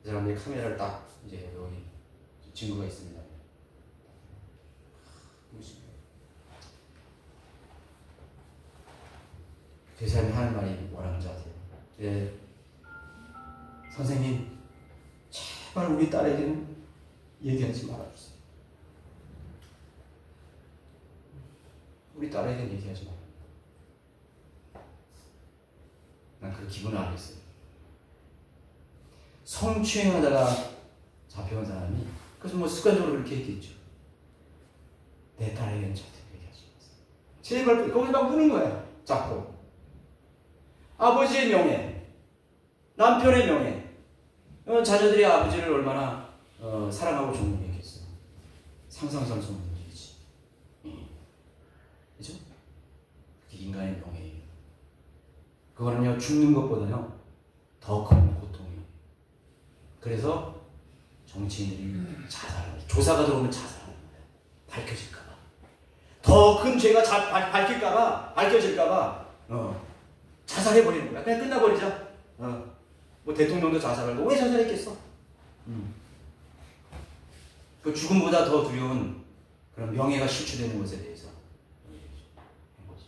A: 사람들이 카메라를 딱 이제 여기 증거가 있습니다. 그 사람이 하는 말이 뭐라는지 아세요? 선생님, 제발 우리 딸에게는 얘기하지 말아주세요. 우리 딸에게는 얘기하지 말아요. 난 그 기분을 알겠어요. 성추행하다가 잡혀온 사람이 그래서 뭐 습관적으로 그렇게 얘기했죠. 내 딸에게는 절대 얘기하지 마세요. 제발 거기 막 우는 거야. 자꾸. 아버지의 명예, 남편의 명예, 자녀들이 아버지를 얼마나 사랑하고 존경했겠어요. 상상할 수 없는 일이지. 그죠? 그게 인간의 명예예요. 그거는요 죽는 것보다요 더 큰 고통이에요. 그래서 정치인들이 자살합니다. 조사가 들어오면 자살합니다. 밝혀질까봐. 더 큰 죄가 밝혀질까봐 자살해버리는 거야. 그냥 끝나버리자. 뭐 대통령도 자살하고 왜 자살했겠어? 그 죽음보다 더 두려운 그런 명예가 실추되는 것에 대해서 한 거지.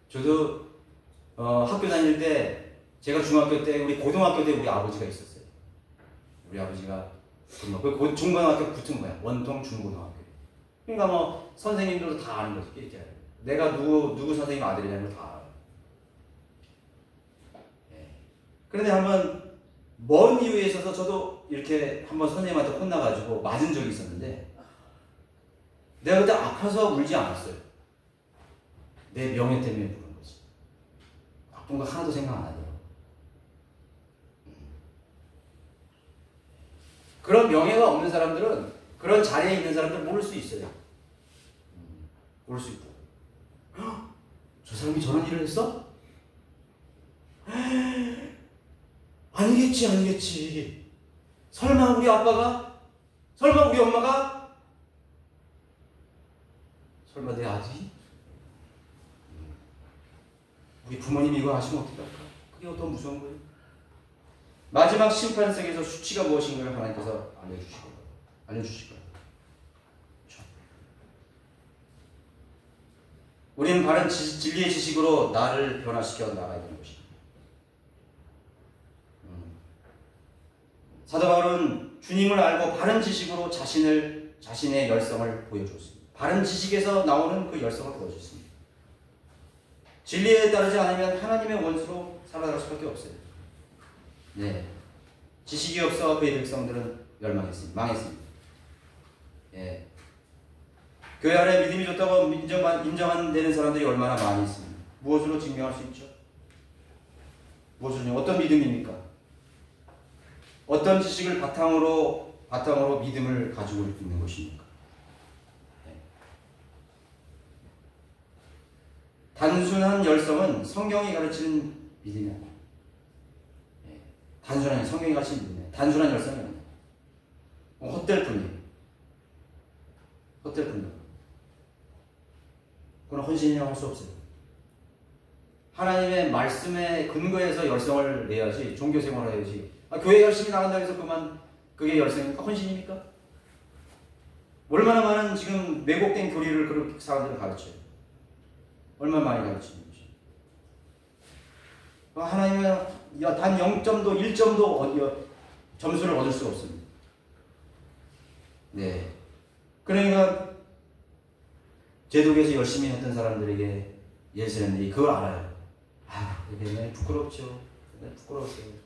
A: 저도 학교 다닐 때 제가 중학교 때 우리 고등학교 때 우리 아버지가 있었어요. 우리 아버지가 그 중고등학교 붙은 거야. 원통 중고등학교. 그러니까 뭐 선생님들도 다 아는 거지. 이렇게 내가 누구 선생님 아들이냐는 걸 다 알아요. 그런데 한번 먼 이유에 있어서 저도 이렇게 한번 선생님한테 혼나가지고 맞은 적이 있었는데 내가 그때 아파서 울지 않았어요. 내 명예 때문에 부른 거지. 나쁜 거 하나도 생각 안 하더라고. 그런 명예가 없는 사람들은, 그런 자리에 있는 사람들은 모를 수 있어요. 모를 수 있다. 저 사람이 저런 일을 했어? 아니겠지, 아니겠지. 설마 우리 아빠가? 설마 우리 엄마가? 설마 내 아들이? 우리 부모님이 이거 아시면 어떡할까? 그게 더 무서운 거예요. 마지막 심판석에서 수치가 무엇인가를 하나님께서 알려주실 거예요. 그렇죠? 우리는 바른 진리의 지식으로 나를 변화시켜 나가야 되는 것입니다. 사도 바울은 주님을 알고 바른 지식으로 자신의 열성을 보여주었습니다. 바른 지식에서 나오는 그 열성을 보여줬습니다. 진리에 따르지 않으면 하나님의 원수로 살아갈 수밖에 없어요. 네, 지식이 없어 그의 백성들은 멸망했습니다. 망했습니다. 예. 교회 안에 믿음이 좋다고 인정되는 사람들이 얼마나 많이 있습니다. 무엇으로 증명할 수 있죠? 무엇으로, 어떤 믿음입니까? 어떤 지식을 바탕으로 믿음을 가지고 있는 것입니까? 네. 단순한 열성은 성경이 가르치는 믿음이 아니에요. 네. 단순한 성경이 가르치는 믿음이에요. 단순한 열성이 아니에요. 헛될 뿐이에요. 헛될 뿐이에요. 그건 헌신이라고 할 수 없어요. 하나님의 말씀에 근거해서 열성을 내야지, 종교생활을 해야지. 교회 열심히 나간다고 해서 그게 열성입니까? 헌신입니까? 얼마나 많은 지금 왜곡된 교리를 그렇게 사람들은 가르쳐요. 얼마나 많이 가르치는 것이. 하나님은 단 0점도 1점도 점수를 얻을 수가 없습니다. 네. 그러니까 제독에서 열심히 했던 사람들에게 예수님들이 그걸 알아요. 이게 부끄럽죠. 부끄러웠어요.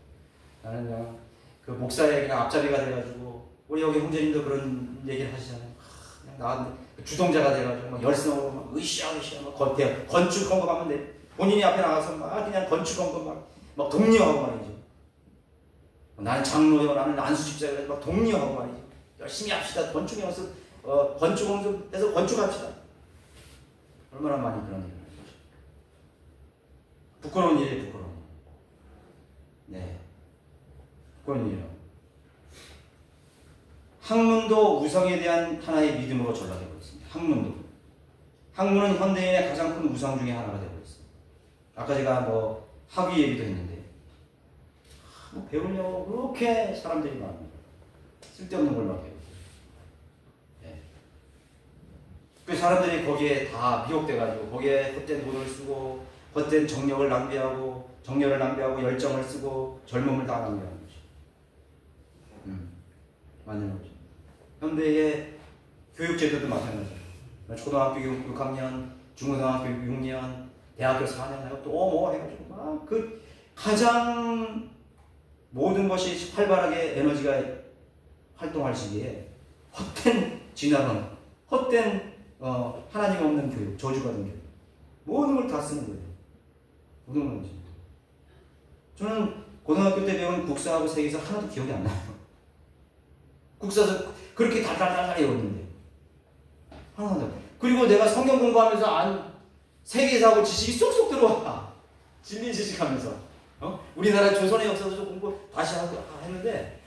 A: 나는 그냥 그 목사의 그냥 앞자리가 돼가지고, 우리 여기 형제님도 그런 얘기를 하시잖아요. 그냥 나한테 주동자가 돼가지고 막 열성으로 막 으쌰으쌰 막 건축 검거하면 돼. 본인이 앞에 나가서 막 그냥 건축 검거 막 독려하고 말이죠. 나는 장로요, 나는 안수집사요, 막 독려하고 말이죠. 열심히 합시다. 건축에 와서 건축공습해서 건축합시다. 얼마나 많이 그런 일을 하죠. 부끄러운 일이에요, 부끄러운 일. 네. 부끄러운 일이에요. 학문도 우상에 대한 하나의 믿음으로 전락되고 있습니다. 학문은 현대인의 가장 큰 우상 중에 하나가 되고 있습니다. 아까 제가 학위 얘기도 했는데, 배우려고 그렇게 사람들이 많습니다. 쓸데없는 걸 막 배우고. 네. 그 사람들이 거기에 다 미혹돼가지고, 거기에 헛된 돈을 쓰고, 헛된 정력을 낭비하고, 열정을 쓰고, 젊음을 다 낭비하는 거죠. 맞는 거죠. 현대의 교육제도도 마찬가지예요. 초등학교 6학년, 중고등학교 6년, 대학교 4년 하고 또 해가지고 막 가장 모든 것이 활발하게 에너지가 활동할 시기에 헛된 진화론, 헛된 하나님 없는 교육, 저주받은 교육, 모든 걸 다 쓰는 거예요. 모든 걸 쓰는 거예요. 저는 고등학교 때 배운 국사하고 세계사 하나도 기억이 안 나요. 국사에서 그렇게 달달달달 외웠는데 하나도. 그리고 내가 성경 공부하면서 세계사하고 지식이 쏙쏙 들어와. 진리 지식하면서 우리나라 조선의 역사도 좀 공부 다시 하고 했는데,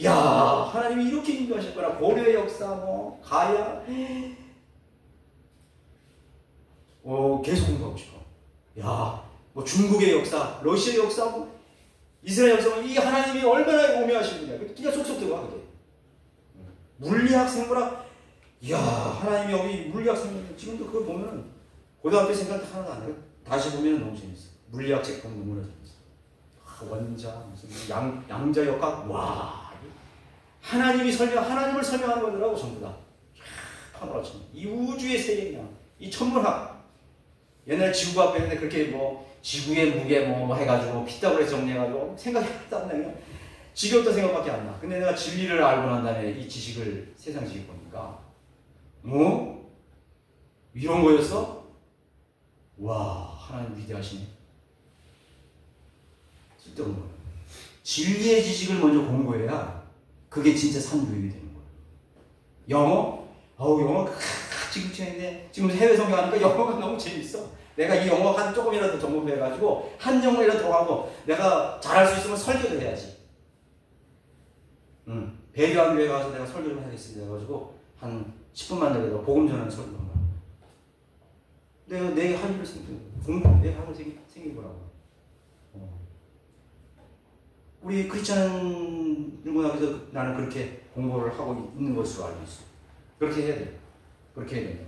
A: 야, 하나님이 이렇게 인도하셨구나. 고려의 역사, 가야, 계속 공부하고 싶어. 야, 중국의 역사, 러시아의 역사, 이스라엘 역사, 이 하나님이 얼마나 오묘하시느냐. 그냥 쏙쏙 들어와. 그게. 물리학, 생물학, 이야, 하나님이 여기 물리학, 생물학, 지금도 그걸 보면은 고등학교 생각 하나도 안 해요. 다시 보면 너무 재밌어. 물리학 책 보면 너무나 재밌어. 원자, 무슨 양자역학, 와, 하나님을 설명하는 거더라고, 전부 다. 이 우주의 세계냐, 이 천문학. 옛날 지구과학 배웠는데 그렇게 지구의 무게 해가지고 피타고라스 정리해가지고 생각이 안 나요. 지겹다 생각밖에 안 나. 근데 내가 진리를 알고 난 다음에 이 지식을, 세상 지식 보니까, 이런 거였어? 와, 하나님 위대하시네. 쓸데없는 거예요. 진리의 지식을 먼저 공부해야 그게 진짜 산교육이 되는 거예요. 영어? 영어 지금 해외 성경하니까 영어가 너무 재밌어. 내가 이 영어 한 조금이라도 전공해가지고 한 영어라도 더 하고 내가 잘할 수 있으면 설교도 해야지. 배교한 교회 가서 내가 설교 좀 해야겠습니다. 그래가지고 한 10분만 내가 복음 전하는 설교 한 거야. 내가 할 일을 내 하는 생기더라고. 우리 크리스찬 문학에서 나는 그렇게 공부를 하고 있는 것으로 알고 있어. 그렇게 해야 돼. 그렇게 해야 된다.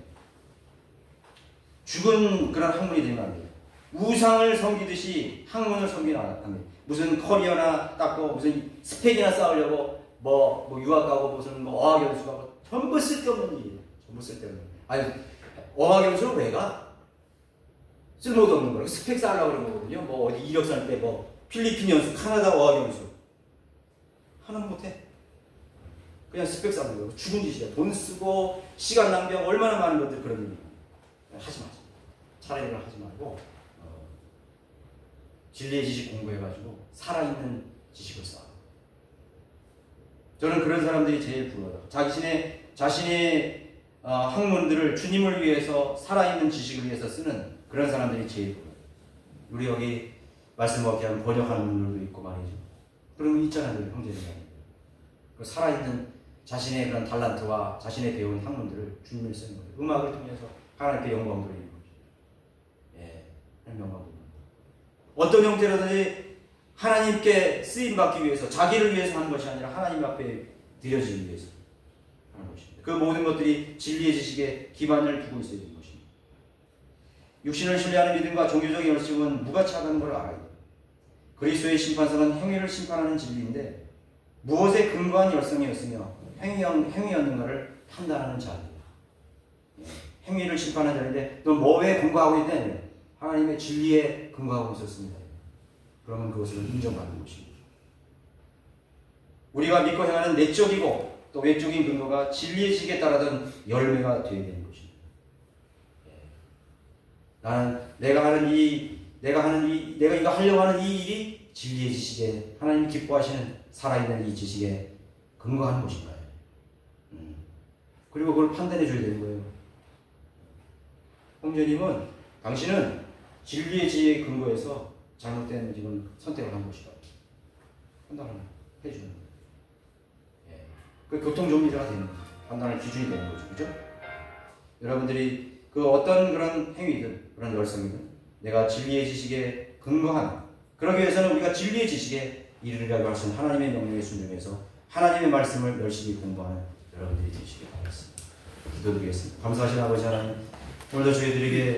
A: 죽은 그런 학문이 되면 안 돼요. 우상을 섬기듯이 학문을 섬기는 안 돼요. 무슨 커리어나 닦고 무슨 스펙이나 쌓으려고 뭐 유학 가고 무슨 어학연수 가고 전부 쓸데없는 일이에요. 전부 쓸데없는 일. 아니 어학연수는 왜 가? 쓸모도 없는 거예요. 스펙 쌓으려고 그런 거거든요. 뭐 어디 이력서 때 뭐 필리핀 연수, 카나다 어학연수 하나는 못해. 그냥 스펙 쌓는 거예요. 죽은 짓이야. 돈 쓰고 시간 낭비하고 얼마나 많은 것들 그런 일이 하지 마세요. 차라리 그걸 하지 말고 진리의 지식 공부해가지고 살아있는 지식을 쌓아. 저는 그런 사람들이 제일 부러워요. 자신의 학문들을 주님을 위해서 살아있는 지식을 위해서 쓰는 그런 사람들이 제일 부러워요. 우리 여기 말씀 먹게 하면 번역하는 분들도 있고 말이죠. 그런 거 있잖아요, 형제들. 그 살아있는 자신의 그런 달란트와 자신의 배운 학문들을 주님을 쓰는 거예요. 음악을 통해서 하나님께 영광 돌리는 거죠. 예, 영광 돌리는 거예요. 어떤 형태로든지 하나님께 쓰임 받기 위해서, 자기를 위해서 하는 것이 아니라 하나님 앞에 드려지기 위해서 하는 것입니다. 그 모든 것들이 진리의 지식에 기반을 두고 있어야 되는 것입니다. 육신을 신뢰하는 믿음과 종교적인 열심은 무가치 하다는 걸 알아야 돼요. 그리스도의 심판서는 행위를 심판하는 진리인데 무엇에 근거한 열성이었으며 행위였는가를 판단하는 자리예요. 행위를 심판하는 자리인데 너 뭐에 근거하고 있냐? 하나님의 진리에 근거하고 있었습니다. 그러면 그것을 인정받는 것입니다. 우리가 믿고 행하는 내적이고 또 외적인 근거가 진리의 지식에 따르던 열매가 되어야 되는 것입니다. 나는 내가 이거 하려고 하는 이 일이 진리의 지식에 하나님이 기뻐하시는 살아있는 이 지식에 근거하는 것인가요? 그리고 그걸 판단해 줘야 되는 거예요. 홍제님은 당신은 진리의 지혜에 근거해서 잘못된 지금 선택을 한 것이다. 판단을 해주는 거예요. 예. 그 교통정리자가 되는 거죠. 판단할 기준이 되는 거죠. 그죠? 여러분들이 그 어떤 그런 행위든 그런 열성이든 내가 진리의 지식에 근거한, 그러기 위해서는 우리가 진리의 지식에 이르려고 하신 하나님의 명령에 순종해서 하나님의 말씀을 열심히 공부하는 여러분들이 되시길 바라겠습니다. 기도드리겠습니다. 감사하신 아버지 하나님, 오늘도 저희들에게